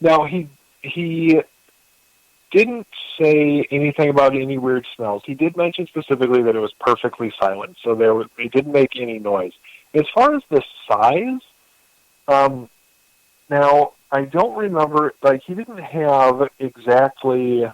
Now he didn't say anything about any weird smells. He did mention specifically that it was perfectly silent, so it didn't make any noise. As far as the size, um, now I don't remember. Like he didn't have exactly,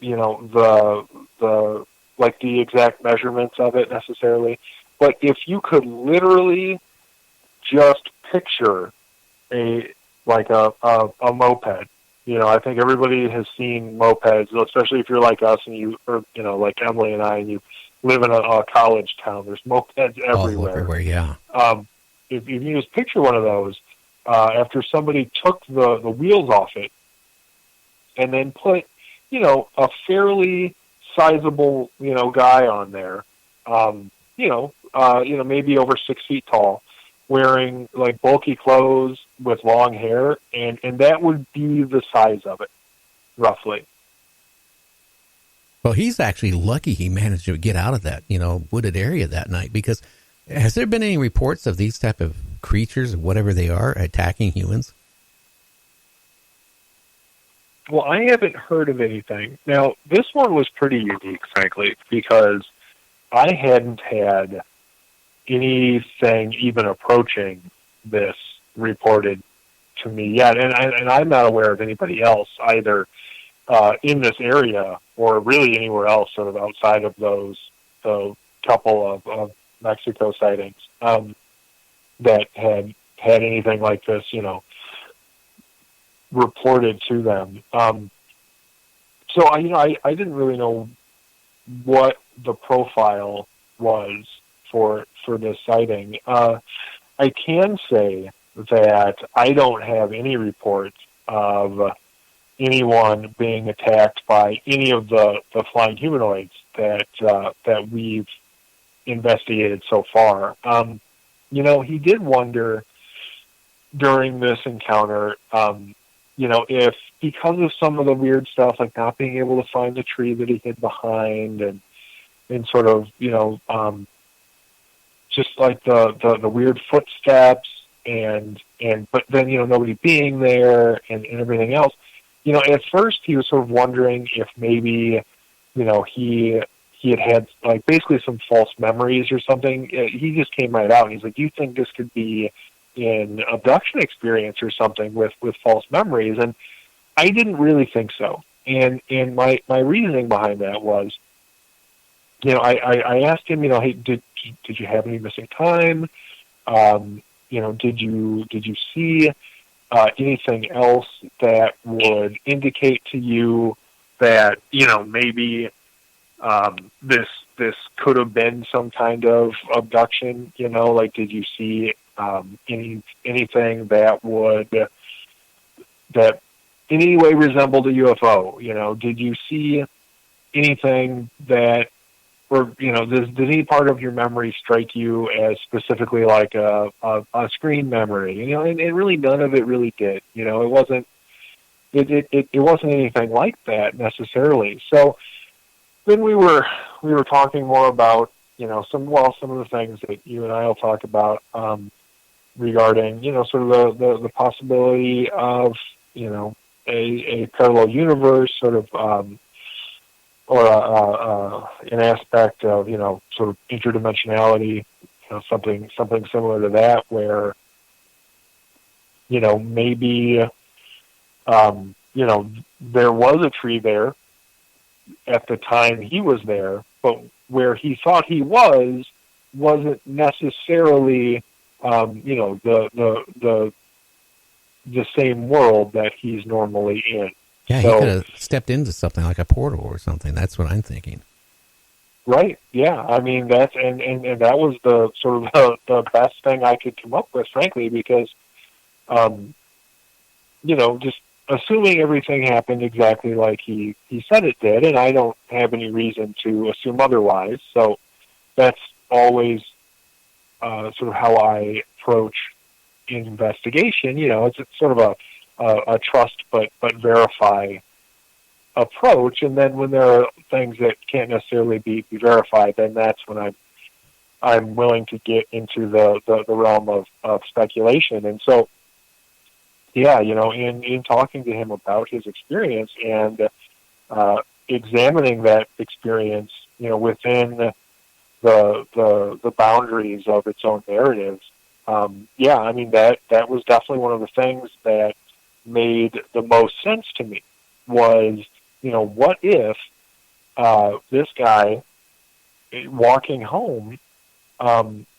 the like the exact measurements of it necessarily. But if you could literally just picture a a moped. I think everybody has seen mopeds, especially if you're like us and like Emily and I, and you live in a college town. There's mopeds All everywhere. everywhere, yeah. If you just picture one of those, after somebody took the wheels off it and then put, a fairly sizable, guy on there, maybe over 6 feet tall, wearing like bulky clothes with long hair, and that would be the size of it, roughly. Well, he's actually lucky he managed to get out of that, wooded area that night, because has there been any reports of these type of creatures, whatever they are, attacking humans? Well, I haven't heard of anything. Now, this one was pretty unique, frankly, because I hadn't had anything even approaching this reported to me yet, and I'm not aware of anybody else either in this area or really anywhere else, sort of outside of the couple of Mexico sightings that had anything like this, reported to them. So I didn't really know what the profile was for this sighting. I can say that I don't have any reports of anyone being attacked by any of the flying humanoids that we've investigated so far. He did wonder during this encounter, if because of some of the weird stuff, like not being able to find the tree that he hid behind, and sort of, just like the weird footsteps but then, nobody being there and everything else, at first he was sort of wondering if maybe, he had like basically some false memories or something. He just came right out and he's like, "Do you think this could be an abduction experience or something with false memories?" And I didn't really think so. And my reasoning behind that was, I asked him, hey, did you have any missing time? Did you see anything else that would indicate to you that, maybe this could have been some kind of abduction? Like, did you see anything that in any way resembled a UFO? Did you see anything that, or does any part of your memory strike you as specifically like a screen memory? And really none of it really did. It wasn't anything like that necessarily. So then we were talking more about some of the things that you and I will talk about regarding sort of the possibility of a parallel universe, sort of or an aspect of sort of interdimensionality, something similar to that, where maybe there was a tree there at the time he was there, but where he thought he wasn't necessarily the same world that he's normally in. Yeah, he could have stepped into something like a portal or something. That's what I'm thinking. Right. Yeah. I mean, that's and that was the sort of the best thing I could come up with, frankly, because just assuming everything happened exactly like he said it did, and I don't have any reason to assume otherwise. So that's always sort of how I approach investigation. It's sort of a trust but verify approach, and then when there are things that can't necessarily be verified, then that's when I'm willing to get into the realm of speculation. And so yeah, in talking to him about his experience and examining that experience, within the boundaries of its own narrative. Yeah, I mean that was definitely one of the things that made the most sense to me was, what if this guy walking home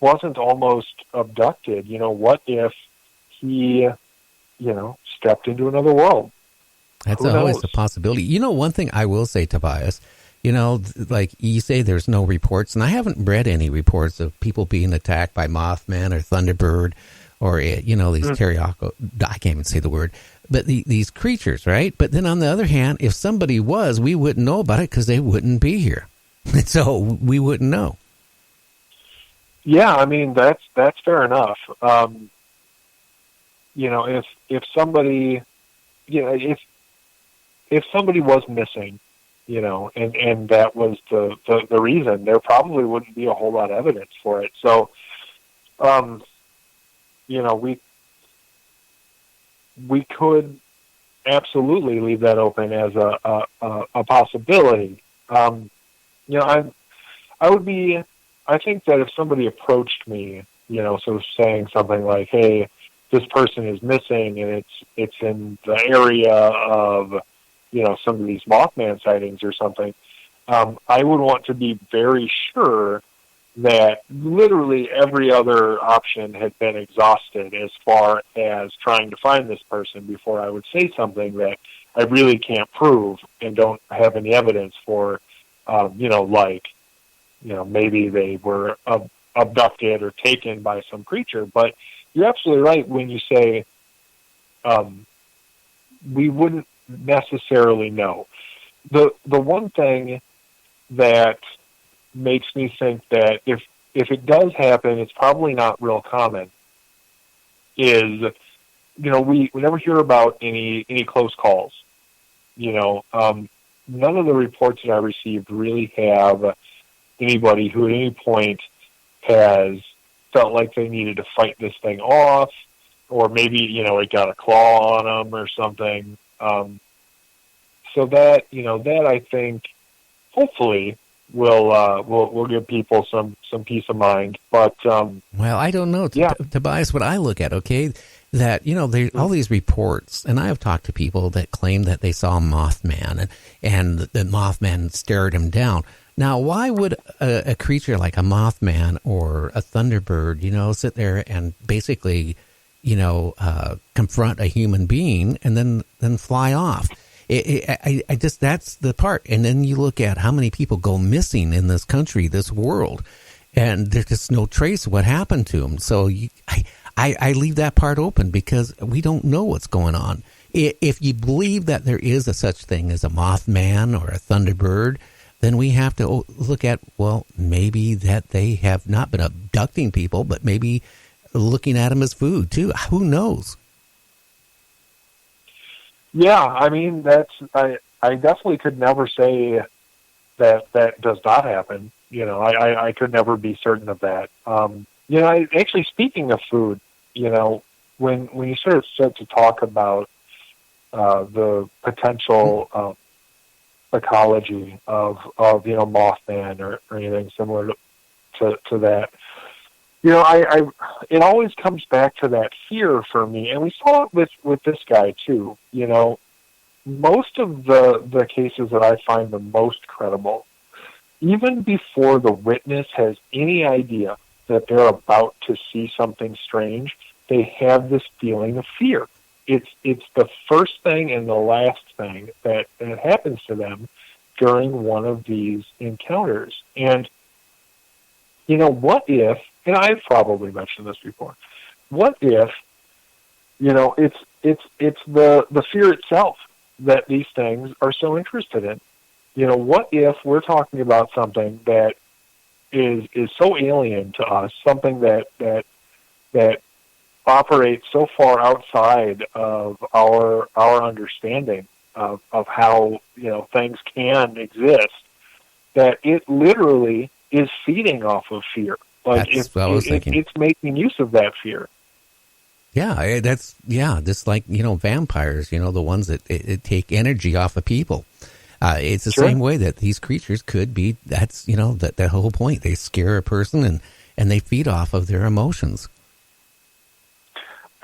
wasn't almost abducted? What if he, stepped into another world? That's Who always knows? a possibility. One thing I will say, Tobias, like you say, there's no reports, and I haven't read any reports of people being attacked by Mothman or Thunderbird or, these Teriaco, I can't even say the word, but these creatures, right? But then on the other hand, if somebody was, we wouldn't know about it because they wouldn't be here. So we wouldn't know. Yeah, I mean that's fair enough. If somebody, if somebody was missing, and that was the reason, there probably wouldn't be a whole lot of evidence for it. So, we could absolutely leave that open as a possibility. I would be. I think that if somebody approached me, sort of saying something like, "Hey, this person is missing, and it's in the area of, some of these Mothman sightings or something," I would want to be very sure that literally every other option had been exhausted as far as trying to find this person before I would say something that I really can't prove and don't have any evidence for, maybe they were abducted or taken by some creature. But you're absolutely right when you say we wouldn't necessarily know. The one thing that makes me think that if it does happen, it's probably not real common, is, we never hear about any close calls. None of the reports that I received really have anybody who at any point has felt like they needed to fight this thing off, or maybe, it got a claw on them or something. So that, that I think hopefully will give people some peace of mind. But well, I don't know, yeah. Tobias. What I look at, okay, that there all these reports, and I have talked to people that claim that they saw Mothman, and the Mothman stared him down. Now, why would a creature like a Mothman or a Thunderbird, sit there and basically, confront a human being and then fly off? I just, that's the part. And then you look at how many people go missing in this country, this world, and there's just no trace of what happened to them. So I leave that part open because we don't know what's going on. If you believe that there is a such thing as a Mothman or a Thunderbird, then we have to look at, well, maybe that they have not been abducting people, but maybe looking at them as food too. Who knows? Yeah, I mean, I definitely could never say that does not happen. I could never be certain of that. Actually, speaking of food, when you sort of start to talk about the potential ecology of Mothman or anything similar to that, it always comes back to that fear for me, and we saw it with this guy too. Most of the cases that I find the most credible, even before the witness has any idea that they're about to see something strange, they have this feeling of fear. It's the first thing and the last thing that happens to them during one of these encounters. And what if, and I've probably mentioned this before, what if, it's the fear itself that these things are so interested in? What if we're talking about something that is so alien to us, something that operates so far outside of our understanding of how things can exist, that it literally is feeding off of fear. Like That's what I was thinking. it's making use of that fear. just like, vampires, the ones that it take energy off of people. It's the Sure. same way that these creatures could be. That's, that whole point. They scare a person and they feed off of their emotions.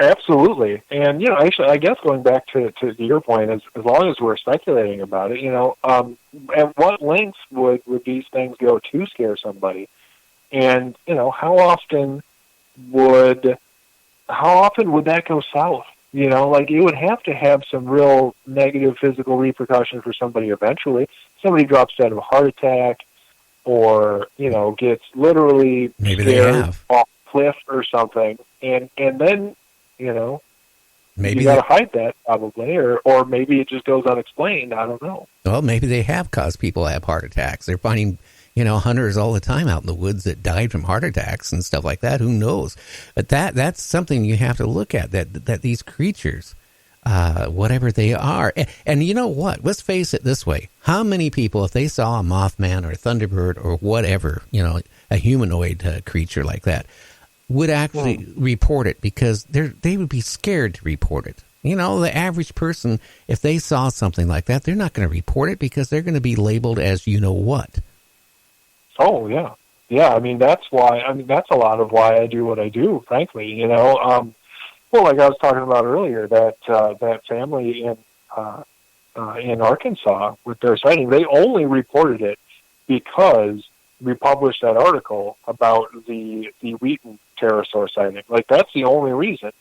Absolutely. And, actually, I guess going back to your point, as long as we're speculating about it, at what lengths would these things go to scare somebody? And, how often would that go south? Like, it would have to have some real negative physical repercussions for somebody eventually. Somebody drops dead of a heart attack or, gets literally Maybe they scared have. off a cliff or something. And then, maybe you got to hide that probably, or maybe it just goes unexplained. I don't know. Well, maybe they have caused people to have heart attacks. They're finding, hunters all the time out in the woods that died from heart attacks and stuff like that. Who knows? But that's something you have to look at, that these creatures, whatever they are. And you know what? Let's face it this way. How many people, if they saw a Mothman or a Thunderbird or whatever, a humanoid creature like that, would actually report it because they would be scared to report it. The average person, if they saw something like that, they're not going to report it because they're going to be labeled as what. Oh, yeah. Yeah, that's a lot of why I do what I do, frankly, well, like I was talking about earlier, that family in Arkansas with their sighting, they only reported it because we published that article about the Wheaton pterosaur sighting. Like, that's the only reason.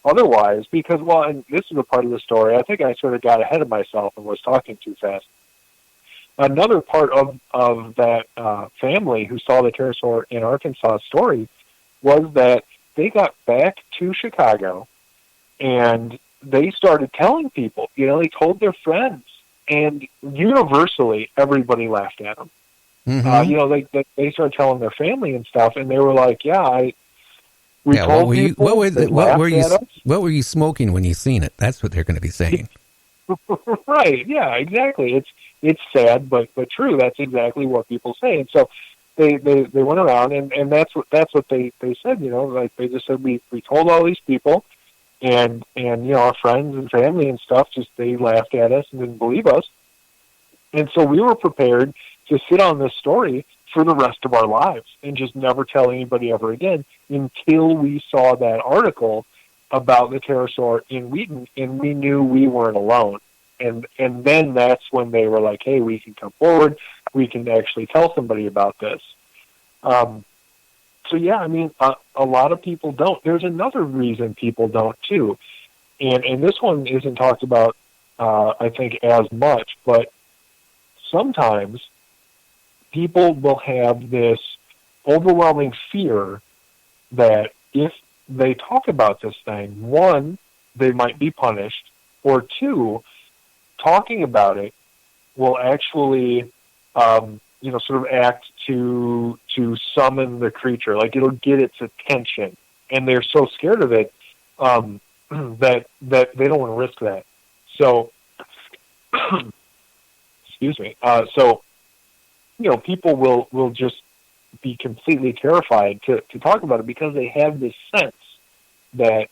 Otherwise, because, and this is a part of the story, I think I sort of got ahead of myself and was talking too fast. Another part of that family who saw the pterosaur in Arkansas story was that they got back to Chicago and they started telling people, they told their friends, and universally everybody laughed at them. Mm-hmm. They started telling their family and stuff, and they were like, we told people. What were you smoking when you seen it? That's what they're going to be saying. Right, yeah, exactly. It's sad, but true. That's exactly what people say. And so they went around, and that's what they said. Like, they just said, we told all these people, and our friends and family and stuff, they laughed at us and didn't believe us. And so we were prepared to sit on this story for the rest of our lives and just never tell anybody ever again until we saw that article about the pterosaur in Wheaton, and we knew we weren't alone. And then that's when they were like, hey, we can come forward. We can actually tell somebody about this. So, yeah, a lot of people don't. There's another reason people don't, too. And this one isn't talked about, I think, as much, but sometimes people will have this overwhelming fear that if they talk about this thing, one, they might be punished, or two, talking about it will actually, sort of act to summon the creature. Like, it'll get its attention, and they're so scared of it that they don't want to risk that. So, excuse me. People will just be completely terrified to talk about it because they have this sense that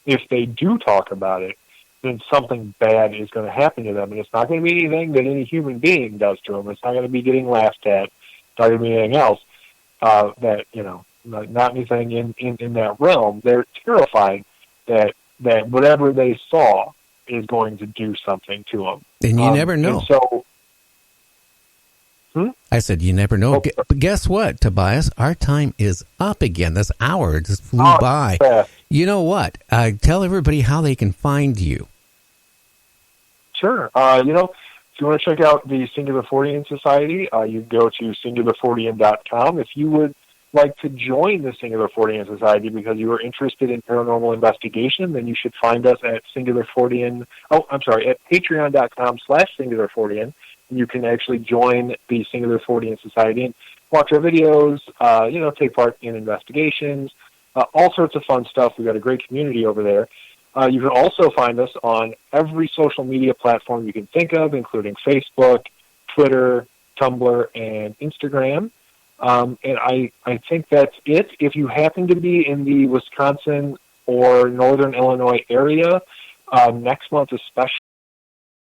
if they do talk about it, then something bad is going to happen to them. And it's not going to be anything that any human being does to them. It's not going to be getting laughed at. It's not going to be anything else not anything in that realm. They're terrified that whatever they saw is going to do something to them. And you never know. So, I said, you never know. But guess what, Tobias? Our time is up again. This hour just flew by. Fast. You know what? Tell everybody how they can find you. Sure. If you want to check out the Singular Fortean Society, you go to singularfortean.com. If you would like to join the Singular Fortean Society because you are interested in paranormal investigation, then you should find us at at patreon.com/singularfortean. You can actually join the Singular Fortean Society and watch our videos, take part in investigations, all sorts of fun stuff. We've got a great community over there. You can also find us on every social media platform you can think of, including Facebook, Twitter, Tumblr, and Instagram. And I think that's it. If you happen to be in the Wisconsin or northern Illinois area, next month especially,